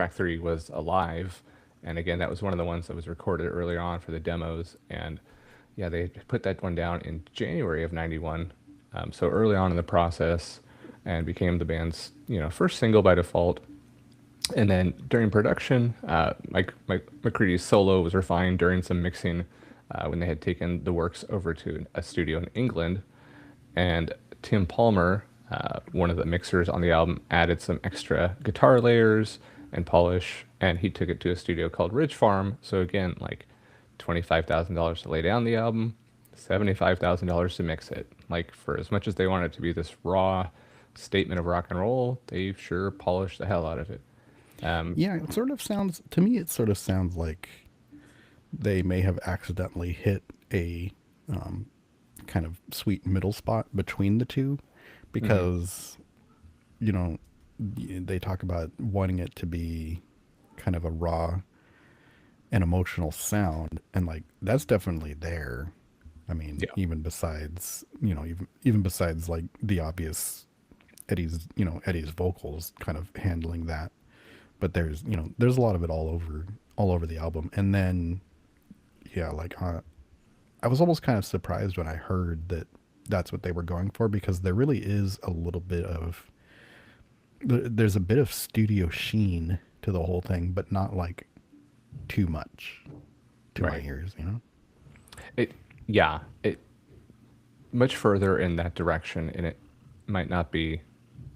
track three was Alive, and again, that was one of the ones that was recorded earlier on for the demos. And yeah, they put that one down in January of '91, so early on in the process, and became the band's first single by default. And then during production, Mike McCready's solo was refined during some mixing when they had taken the works over to a studio in England. And Tim Palmer, one of the mixers on the album, added some extra guitar layers and polish, and he took it to a studio called Ridge Farm. So again, like $25,000 to lay down the album, $75,000 to mix it. Like for as much as they wanted it to be this raw statement of rock and roll, they sure polished the hell out of it. Um, Yeah, it sort of sounds to me. It sort of sounds like they may have accidentally hit a kind of sweet middle spot between the two, mhm. because you know they talk about wanting it to be kind of a raw and emotional sound, and like that's definitely there. I mean, Yeah, even besides even besides like the obvious Eddie's vocals kind of handling that, but there's a lot of it all over the album. And then yeah, like I was almost kind of surprised when I heard that that's what they were going for, because there really is a little bit of there's a bit of studio sheen to the whole thing, but not like too much to my right. ears. It, yeah, it much further in that direction, and it might not be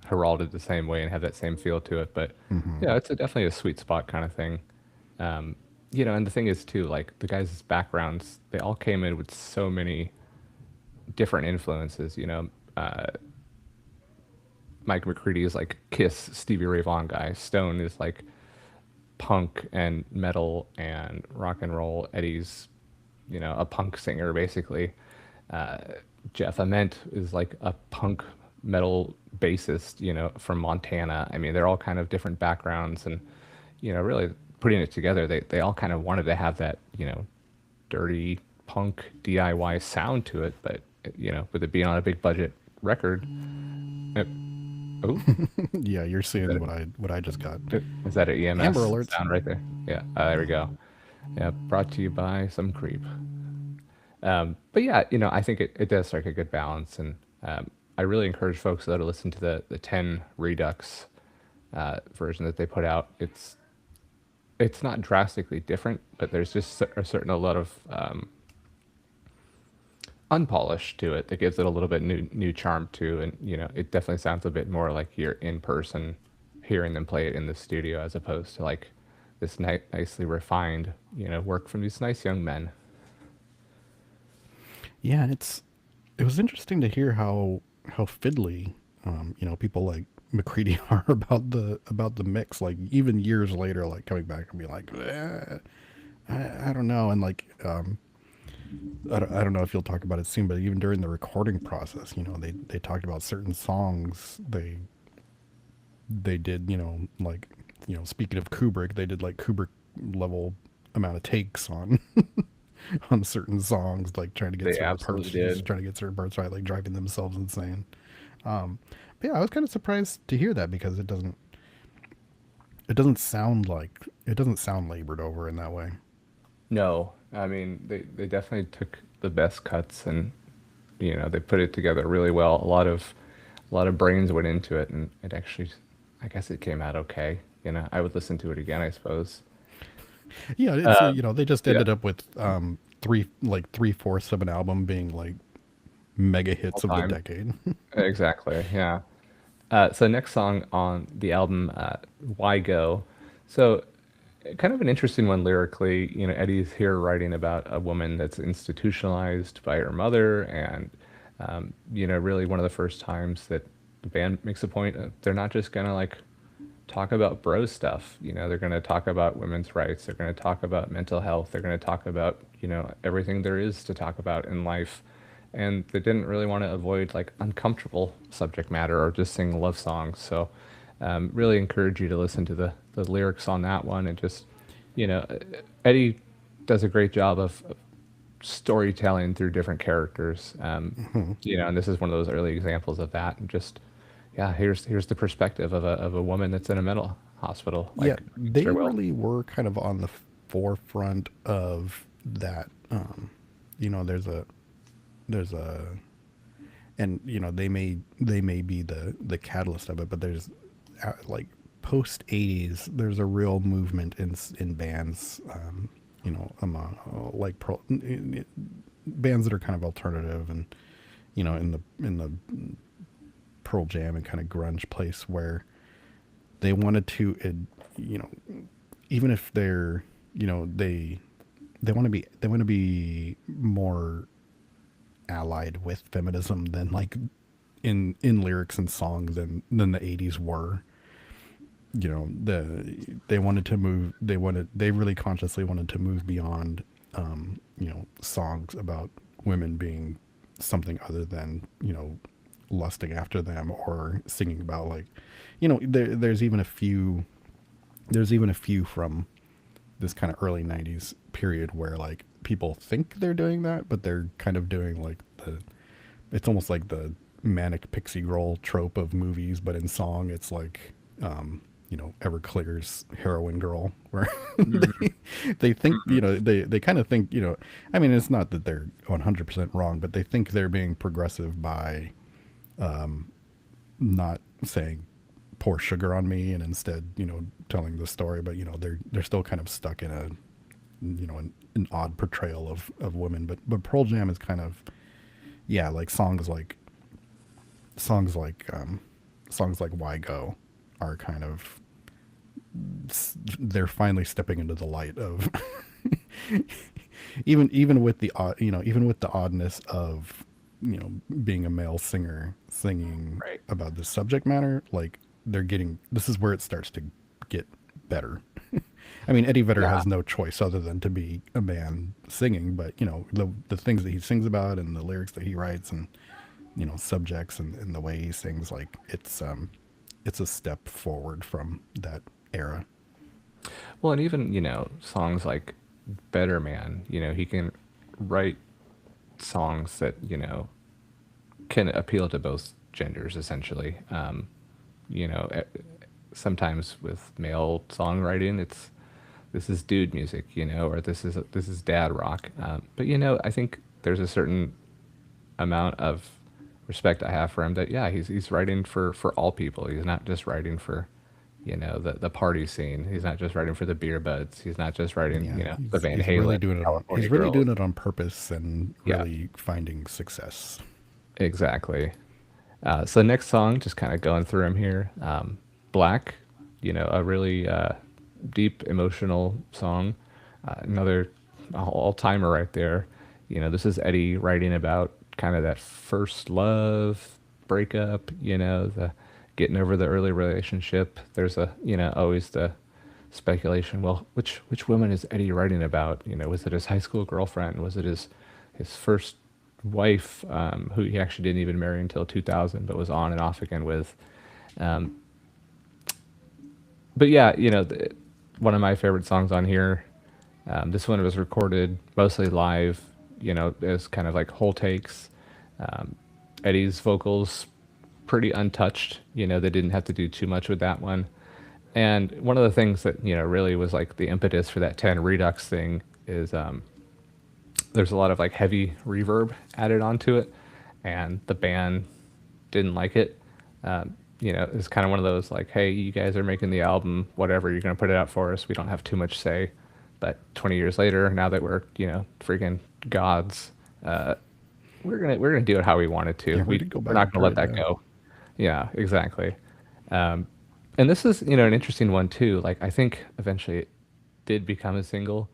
heralded the same way and have that same feel to it. But Hmm. yeah, it's definitely a sweet spot kind of thing. Um, and the thing is too, like the guys' backgrounds, they all came in with so many different influences. Mike McCready is like Kiss, Stevie Ray Vaughan guy. Stone is like punk and metal and rock and roll. Eddie's, a punk singer basically. Uh, Jeff Ament is like a punk metal bassist, from Montana. I mean, they're all kind of different backgrounds, and really putting it together, they all kind of wanted to have that, dirty punk DIY sound to it, but with it being on a big budget record. It, oh, Yeah, you're is seeing that, what I just got. is that an Amber EMS alerts. sound right there? Yeah, there we go. Yeah, brought to you by some creep. But yeah, I think it does strike a good balance, and I really encourage folks though to listen to the 10 Redux version that they put out. It's not drastically different, but there's just a lot of unpolished to it that gives it a little bit new charm too, and it definitely sounds a bit more like you're in person hearing them play it in the studio as opposed to like this nicely refined work from these nice young men. Yeah, it was interesting to hear how fiddly people like McCready are about the mix. Like even years later, like coming back and be like, I don't know, and like I don't know if you'll talk about it soon, but even during the recording process, they talked about certain songs they did, like speaking of Kubrick, they did like Kubrick level amount of takes on on certain songs, like trying to get They certain absolutely parts, just did. trying to get certain parts right, like driving themselves insane. But yeah, I was kind of surprised to hear that, because it doesn't sound labored over in that way. No, I mean they definitely took the best cuts, and they put it together really well. A lot of brains went into it, and it actually, I guess it came out okay. I would listen to it again, I suppose. Yeah, it's Uh, they just yeah, ended up with three-fourths of an album being like mega all hits of the time. decade. Exactly. Yeah. So next song on the album, "Why Go." So kind of an interesting one lyrically. Eddie's here writing about a woman that's institutionalized by her mother, and really one of the first times that the band makes a point. They're not just gonna like talk about bro stuff. They're gonna talk about women's rights. They're gonna talk about mental health. They're gonna talk about everything there is to talk about in life. And they didn't really want to avoid like uncomfortable subject matter or just sing love songs. So really encourage you to listen to the lyrics on that one, and just you know Eddie does a great job of storytelling through different characters. And this is one of those early examples of that. And just yeah, here's the perspective of a woman that's in a mental hospital, Yeah, like they stairwell. really were kind of on the forefront of that. There's a, and they may be the catalyst of it, but there's like post '80s, there's a real movement in bands, among bands that are kind of alternative and in the Pearl Jam and kind of grunge place where they wanted to, you know, even if they're, they want to be more allied with feminism than like in lyrics and songs than the 80s were. They wanted to move, they really consciously wanted to move beyond songs about women being something other than lusting after them, or singing about like there's even a few from this kind of early 90s period where like people think they're doing that, but they're kind of doing like it's almost like the manic pixie girl trope of movies, but in song it's like Everclear's Heroin Girl, where Mhm. they think, Mhm. they kind of think, I mean, it's not that they're 100% wrong, but they think they're being progressive by not saying pour sugar on me, and instead, telling the story, but they're still kind of stuck in an odd portrayal of women. But Pearl Jam is kind of, yeah, like songs like songs like Why Go are kind of, they're finally stepping into the light of even with the even with the oddness of being a male singer singing Right. about this subject matter. Like, this is where it starts to get better. I mean, Eddie Vedder Yeah. has no choice other than to be a man singing, but the things that he sings about and the lyrics that he writes, and subjects, and the way he sings, like it's a step forward from that era. Well, and even, songs like Better Man, he can write songs that, can appeal to both genders essentially. You know, e- Sometimes with male songwriting, it's this is dude music, or this is dad rock. But I think there's a certain amount of respect I have for him that yeah, he's writing for all people. He's not just writing for the party scene. He's not just writing for the beer buds. He's not just writing Yeah, the he's Van he's really Halen, doing it on California he's really Girls. doing it on purpose and Yeah, really finding success. exactly. So the next song, just kind of going through them here. Black, a really deep emotional song. Another all timer right there. This is Eddie writing about kind of that first love breakup. The getting over the early relationship. There's always the speculation. Well, which woman is Eddie writing about? Was it his high school girlfriend? Was it his first wife, who he actually didn't even marry until 2000, but was on and off again with? Um, but yeah, one of my favorite songs on here. This one was recorded mostly live. As kind of like whole takes. Um, Eddie's vocals pretty untouched. They didn't have to do too much with that one. And one of the things that really was like the impetus for that 10 Redux thing is there's a lot of like heavy reverb added onto it, and the band didn't like it. It's kind of one of those like, hey, you guys are making the album, whatever, you're gonna put it out for us. We don't have too much say. But 20 years later, now that we're freaking gods, uh, we're gonna do it how we wanted to. Yeah, we're gonna go We're back not and gonna turn let it that down. go. Yeah, exactly. Um, and this is an interesting one too. Like I think eventually it did become a single,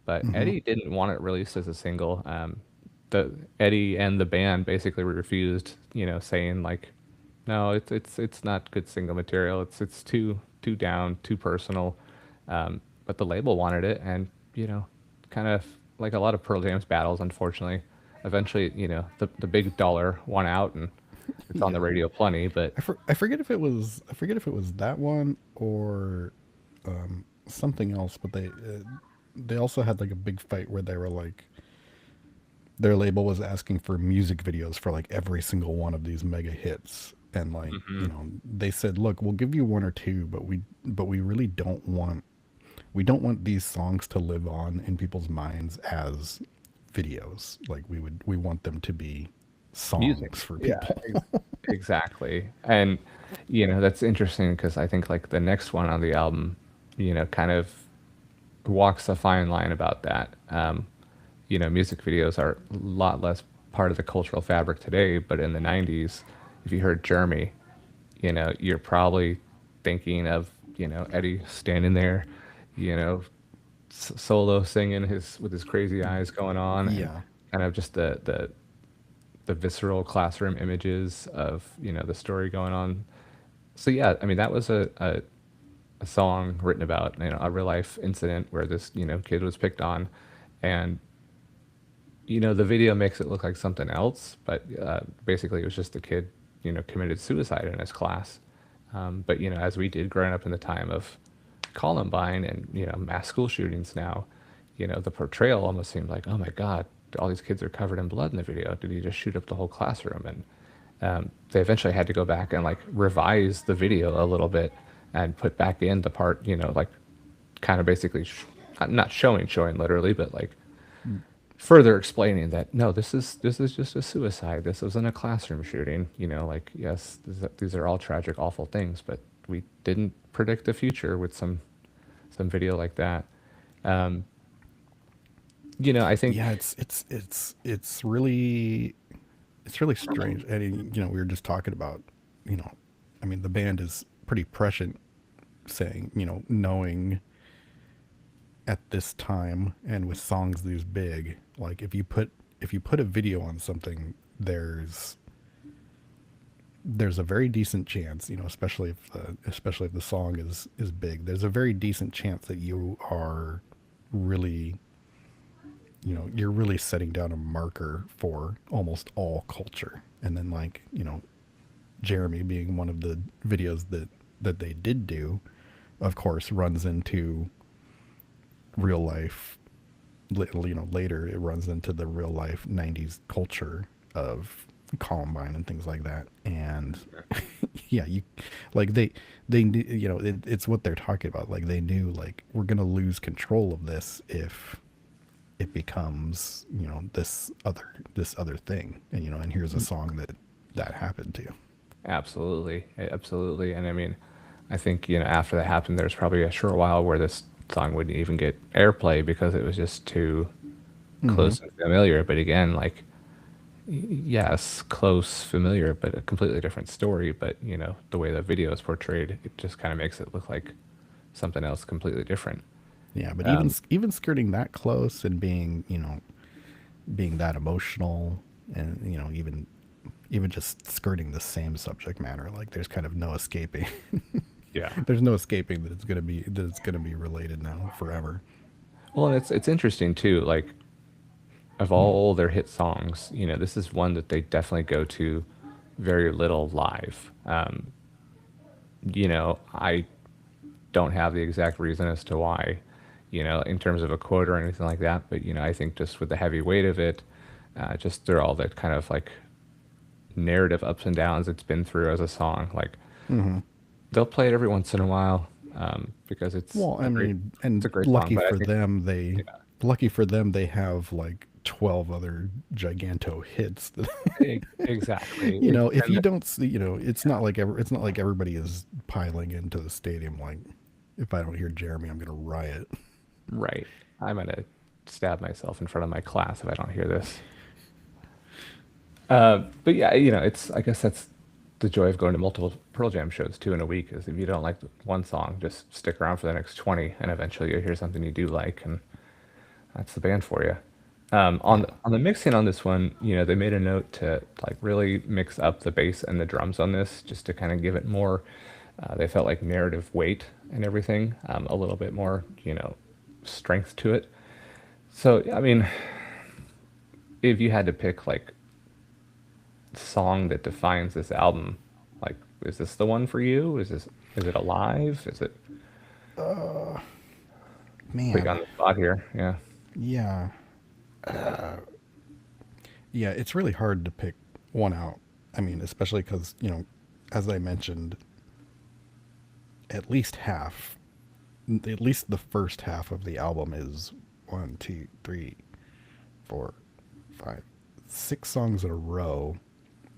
but Hmm. Eddie didn't want it released as a single. The Eddie and the band basically refused, saying like, no, it's not good single material. It's too down, too personal. But the label wanted it, and kind of like a lot of Pearl Jam's battles, unfortunately, eventually the big dollar won out, and it's on the Yeah, radio plenty. But I forget if it was that one or something else, but they also had like a big fight where they were like, their label was asking for music videos for like every single one of these mega hits, and like, Hmm. they said, look, we'll give you one or two, but we really we don't want these songs to live on in people's minds as videos. Like we want them to be Music. songs for Yeah, people. exactly. And that's interesting because I think like the next one on the album, kind of walks a fine line about that. Music videos are a lot less part of the cultural fabric today, but in the 90s, if you heard Jeremy, you're probably thinking of, Eddie standing there, you know, solo singing his with his crazy eyes going on, and Yeah. kind of just the visceral classroom images of, the story going on. So yeah, I mean that was a song written about, a real life incident where this, kid was picked on, and the video makes it look like something else, but basically it was just the kid, committed suicide in his class. But as we did growing up in the time of Columbine and mass school shootings now, the portrayal almost seemed like, oh my God, all these kids are covered in blood in the video. Did he just shoot up the whole classroom? And they eventually had to go back and like revise the video a little bit and put back in the part, like kind of basically not showing literally, but like further explaining that no, this is just a suicide. This wasn't a classroom shooting. Like yes, these are all tragic, awful things, but we didn't predict the future with some video like that. Um, I think Yeah, it's really strange. And we were just talking about, you know, I mean, the band is pretty prescient saying, knowing at this time and with songs this big, like if you put a video on something, there's a very decent chance, especially if the song is big, there's a very decent chance that you are really, you're really setting down a marker for almost all culture. And then like, Jeremy being one of the videos that they did do, of course, runs into real life. Later it runs into the real life '90s culture of Columbine and things like that. And yeah, you like they knew, it's what they're talking about. Like they knew like we're gonna lose control of this if it becomes this other thing. And and here's a song that happened to. absolutely, absolutely. And I mean, I think after that happened, there's probably a short while where this song wouldn't even get airplay because it was just too Hmm. close and familiar. But again, like yes, close, familiar, but a completely different story. But the way the video is portrayed, it just kind of makes it look like something else completely different. Yeah, but Um, even skirting that close and being being that emotional, and even just skirting the same subject matter, like there's kind of no escaping. yeah. There's no escaping that it's gonna be related now forever. Well, and it's interesting too. Like of all their hit songs, this is one that they definitely go to very little live. I don't have the exact reason as to why, in terms of a quote or anything like that. But, I think just with the heavy weight of it, just through all the kind of like narrative ups and downs it's been through as a song, like Hmm. they'll play it every once in a while because Well, I mean, it's a and great song. But I think, lucky for them, they have like 12 other giganto hits. exactly. If you And don't see, it's not like everybody is piling into the stadium. Like, if I don't hear Jeremy, I'm gonna riot. right, I'm gonna stab myself in front of my class if I don't hear this. But yeah, it's I guess that's the joy of going to multiple Pearl Jam shows too in a week is if you don't like one song, just stick around for the next 20, and eventually you'll hear something you do like, and that's the band for you. On Yeah. on the mixing on this one, they made a note to like really mix up the bass and the drums on this, just to kind of give it more. They felt like narrative weight and everything, a little bit more, strength to it. So I mean, if you had to pick like song that defines this album, like is this the one for you? Is it alive? Is it put you on Man. the spot here? Yeah. Yeah. Yeah. It's really hard to pick one out. I mean, especially because as I mentioned, at least half, at least the first half of the album is one, two, three, four, five, 6 songs in a row.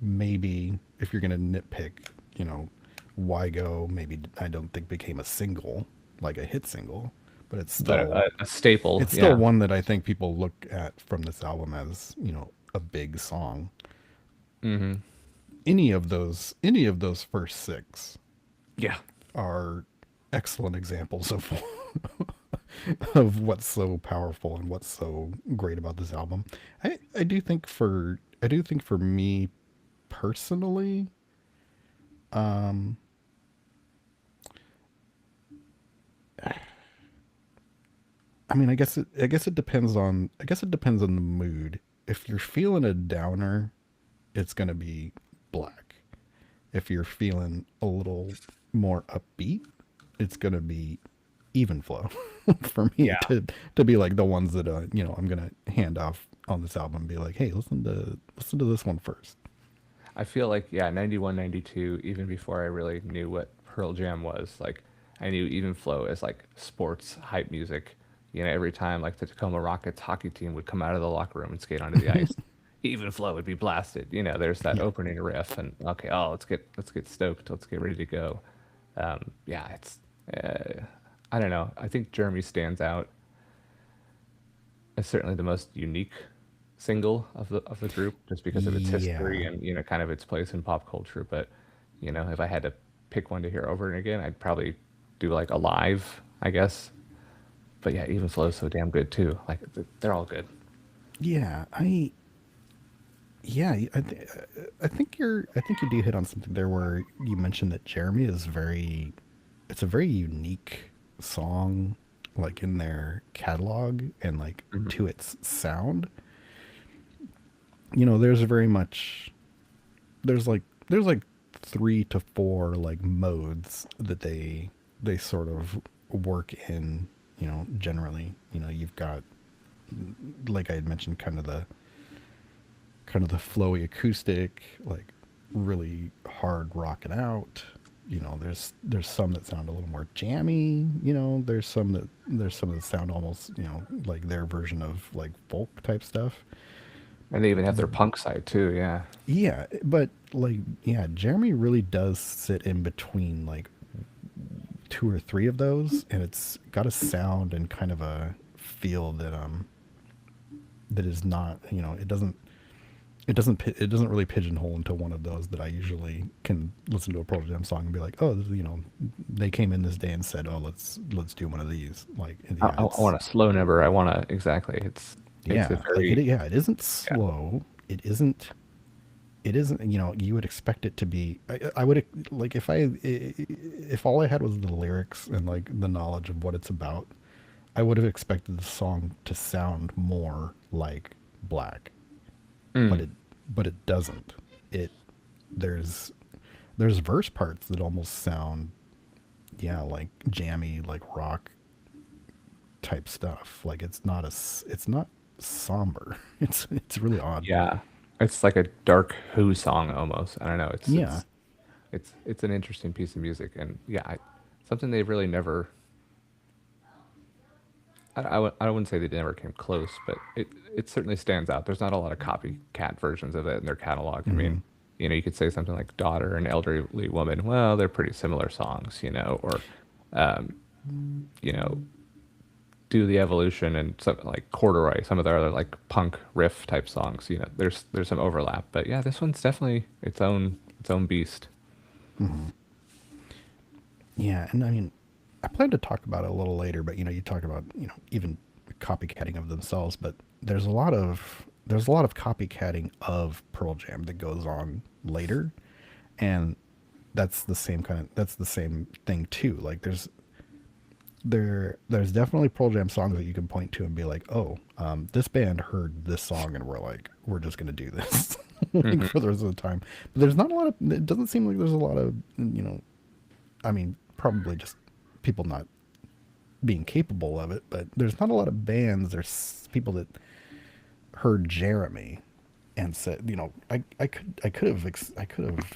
Maybe if you're gonna nitpick, you know, Why Go maybe I don't think became a single, like a hit single, but But a staple, it's still yeah. one that I think people look at from this album as, you know, a big song. Hmm. Any of those first six Yeah. are excellent examples of of what's so powerful and what's so great about this album. I do think for me personally, um, I mean, I guess it depends on the mood. If you're feeling a downer, it's gonna be Black. If you're feeling a little more upbeat, it's gonna be Even Flow for me Yeah. to be like the ones that I'm gonna hand off on this album and be like, hey, listen to this one first. I feel like, yeah, 91, 92. Even before I really knew what Pearl Jam was, like I knew Even Flow as like sports hype music. You know, every time like the Tacoma Rockets hockey team would come out of the locker room and skate onto the ice, Even Flow would be blasted. You know, there's that Yeah, opening riff and okay, oh, let's get stoked, let's get ready to go. Yeah, uh, I don't know. I think Jeremy stands out as certainly the most unique single of the group, just because of its history yeah, and kind of its place in pop culture. But if I had to pick one to hear over and again, I'd probably do like Alive, I guess. But yeah, Even Flow's so damn good too. Like they're all good. yeah. Yeah, I think you do hit on something there where you mentioned that Jeremy is very, it's a very unique song, like in their catalog and like Hmm. to its sound. You know, there's like 3 to 4 like modes that they sort of work in. You know, generally, you've got, like I had mentioned, kind of the flowy acoustic, like really hard rocking out. You know, there's some that sound a little more jammy. You know, there's some that sound almost, like their version of like folk type stuff. And they even have their punk side too. Yeah. Yeah, but like, yeah, Jeremy really does sit in between like 2 or 3 of those, and it's got a sound and kind of a feel that is not, it doesn't really pigeonhole into one of those that I usually can listen to a Pearl Jam song and be like, oh, they came in this day and said, oh, let's do one of these. Like, yeah, I want a slow number. I want to exactly. It's a like it, very yeah, it isn't yeah. slow. It isn't, you would expect it to be. I would like if all I had was the lyrics and like the knowledge of what it's about, I would have expected the song to sound more like Black, but Mm. it doesn't. It there's there's verse parts that almost sound, yeah, like jammy, like rock type stuff. Like it's not somber. It's really odd. Yeah. It's like a dark Who song almost. I don't know. It's Yeah. it's it's an interesting piece of music, and yeah, something they've really never. I wouldn't say they never came close, but it certainly stands out. There's not a lot of copycat versions of it in their catalog. I Hmm. mean, you could say something like "Daughter" and "Elderly Woman." Well, they're pretty similar songs, or um, you know, "Do the Evolution" and something like "Corduroy." Some of their other like punk riff type songs. There's some overlap, but yeah, this one's definitely its own beast. Hmm. Yeah, and I mean, I plan to talk about it a little later, but you talk about, even copycatting of themselves, but there's a lot of copycatting of Pearl Jam that goes on later, and that's the same thing too. Like there's definitely Pearl Jam songs that you can point to and be like, oh, this band heard this song and we're just gonna do this like Hmm. for the rest of the time. But there's not a lot of. It doesn't seem like there's a lot of, I mean, probably just people not being capable of it, but there's not a lot of bands. There's people that heard Jeremy and said, I could have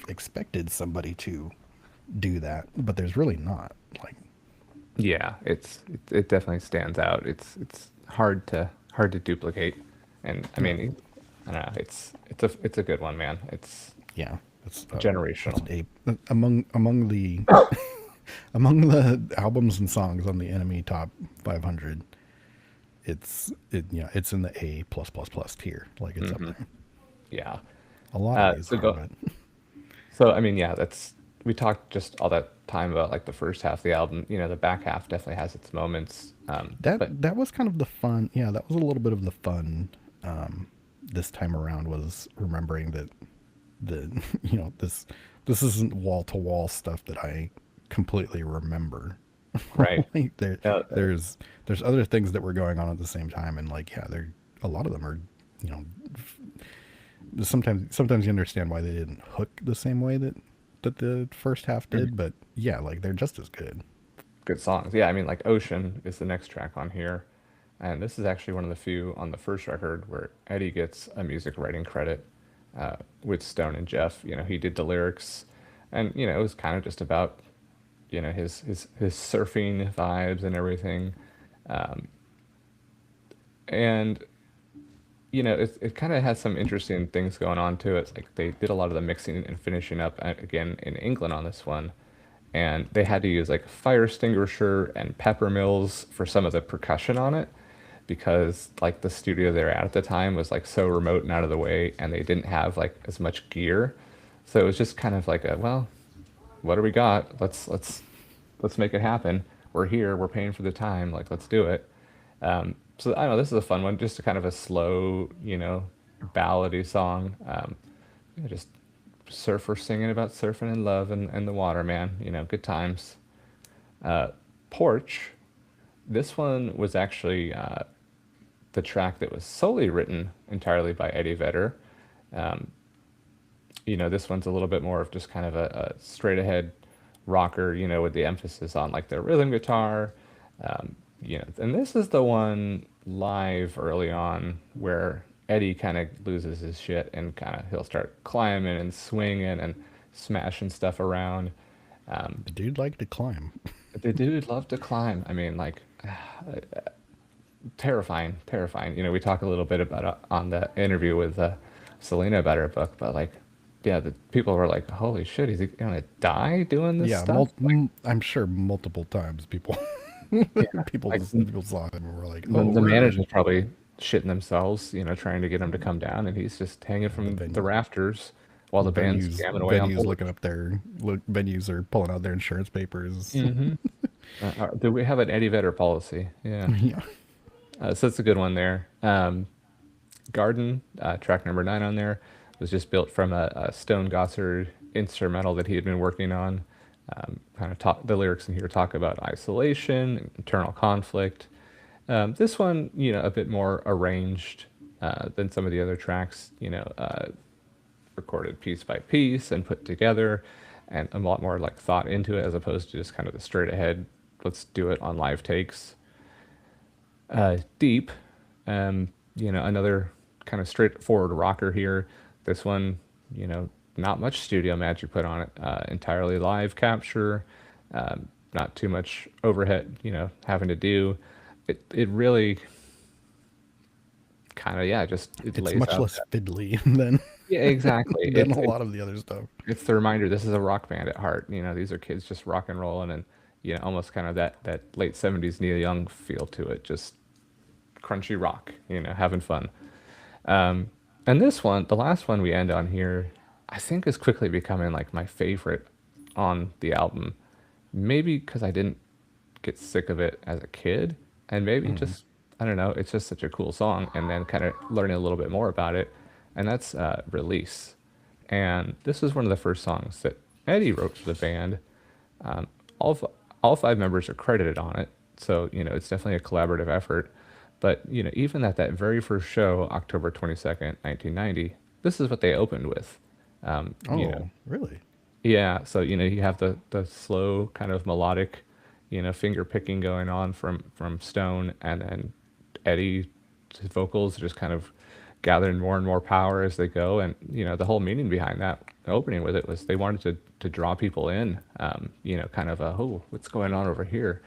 expected somebody to do that, but there's really not. Like, Yeah, it definitely stands out. It's hard to duplicate, and I yeah, mean, I don't know. It's a good one, man. It's yeah, that's generational. a among the among the albums and songs on the Enemy Top 500. It's in the A plus plus plus tier. Like it's up Hmm. there. Yeah. A lot of these So are, go. but So I mean, yeah, that's we talked just all that time about like the first half of the album. You know, the back half definitely has its moments. But that was kind of the fun. Yeah, that was a little bit of the fun. This time around was remembering that the this isn't wall to wall stuff that I completely remember. right. Like Uh, there's other things that were going on at the same time, and like yeah, there a lot of them are you know sometimes you understand why they didn't hook the same way that the first half did, but yeah, like they're just as good. good songs. Yeah, I mean, like Ocean is the next track on here, and this is actually one of the few on the first record where Eddie gets a music writing credit with Stone and Jeff. You know, he did the lyrics, and you know, it was kind of just about his surfing vibes and everything, and you know, it kind of has some interesting things going on to it. It's like they did a lot of the mixing and finishing up again in England on this one, and they had to use like fire extinguisher and pepper mills for some of the percussion on it because like the studio they were at the time was like so remote and out of the way, and they didn't have like as much gear, so it was just kind of like a well, what do we got? Let's make it happen. We're here. We're paying for the time. Like let's do it. So I don't know. This is a fun one. Just a kind of a slow, you know, ballady song. Yeah, just surfer singing about surfing and love and the water, man. You know, good times. Porch. This one was actually the track that was solely written entirely by Eddie Vedder. You know, this one's a little bit more of just kind of a straight ahead rocker, you know, with the emphasis on like the rhythm guitar. You know, and this is the one live early on where Eddie kind of loses his shit and kind of he'll start climbing and swinging and smashing stuff around. The dude liked to climb. The dude loved to climb. I mean, like, terrifying, terrifying. You know, we talk a little bit about on the interview with Selena about her book, but like, yeah, the people were like, "Holy shit, is he gonna die doing this Yeah, stuff?" Like, I'm sure multiple times people yeah, like people saw him and were like, the, "Oh, the we're manager's probably shitting themselves, you know, trying to get him to come down, and he's just hanging the from the venue rafters while the band's jamming away on venues Porch. looking up their venues are pulling out their insurance papers." Hmm. Do we have an Eddie Vedder policy? Yeah. Yeah. So it's a good one there. Garden, track number 9 on there, was just built from a Stone Gossard instrumental that he had been working on. Kind of talk, the lyrics in here talk about isolation, internal conflict. This one, you know, a bit more arranged than some of the other tracks, you know, recorded piece by piece and put together, and a lot more like thought into it as opposed to just kind of the straight ahead, let's do it on live takes. Deep, you know, another kind of straightforward rocker here. This one, you know, not much studio magic put on it. Entirely live capture, not too much overhead, you know, having to do. It really kind of yeah, just it It's lays much out less that. fiddly than Yeah, exactly. than a lot of the other stuff. It's the reminder this is a rock band at heart. You know, these are kids just rock and rolling and you know, almost kind of that late 70s Neil Young feel to it. Just crunchy rock, you know, having fun. And this one, the last one we end on here, I think is quickly becoming like my favorite on the album. Maybe because I didn't get sick of it as a kid, and maybe Mm. just, I don't know, it's just such a cool song. And then kind of learning a little bit more about it, and that's Release. And this is one of the first songs that Eddie wrote for the band. All, f- all 5 members are credited on it, so you know it's definitely a collaborative effort. But you know, even at that very first show, October 22nd, 1990, this is what they opened with. You know, Oh, really? yeah. So you know, you have the slow kind of melodic, you know, finger picking going on from Stone, and then Eddie's vocals just kind of gathering more and more power as they go. And the whole meaning behind that opening with it was they wanted to draw people in, kind of a, oh, what's going on over here,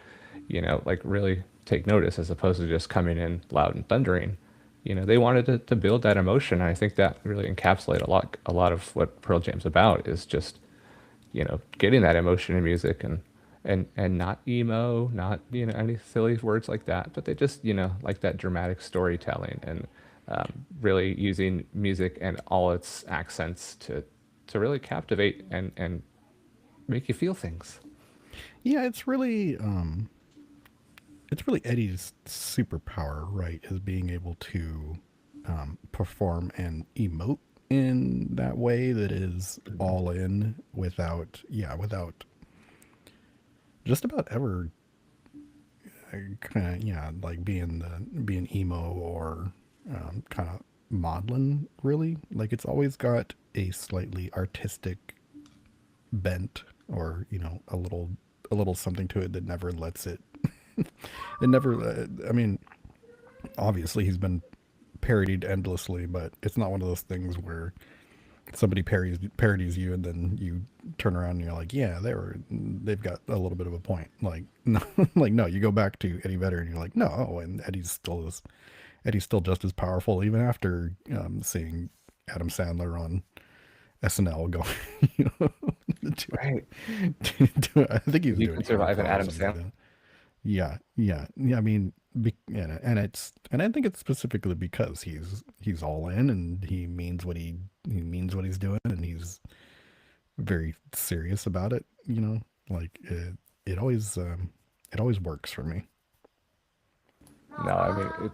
like really take notice as opposed to just coming in loud and thundering. They wanted to build that emotion. And I think that really encapsulate a lot of what Pearl Jam's about is just getting that emotion in music, and not emo, not any silly words like that, but they just like that dramatic storytelling, and really using music and all its accents to really captivate and make you feel things. Yeah, it's really Eddie's superpower, right? Is being able to perform and emote in that way that is all in without, yeah, without just about ever kind of, yeah, like being emo or kind of maudlin, really. Like it's always got a slightly artistic bent, or a little something to it that never lets it. It never. I mean, obviously he's been parodied endlessly, but it's not one of those things where somebody parodies you and then you turn around and you're like, yeah, they've got a little bit of a point. Like no, like no, you go back to Eddie Vedder and you're like, no, oh, and Eddie's still just as powerful even after seeing Adam Sandler on SNL going, you know, Right. I think he was You doing can survive an improv or Adam something like Sandler. that. Yeah, yeah, yeah. I mean, and I think it's specifically because he's all in and he means what he's doing, and he's very serious about it. Like it always works for me. No, I mean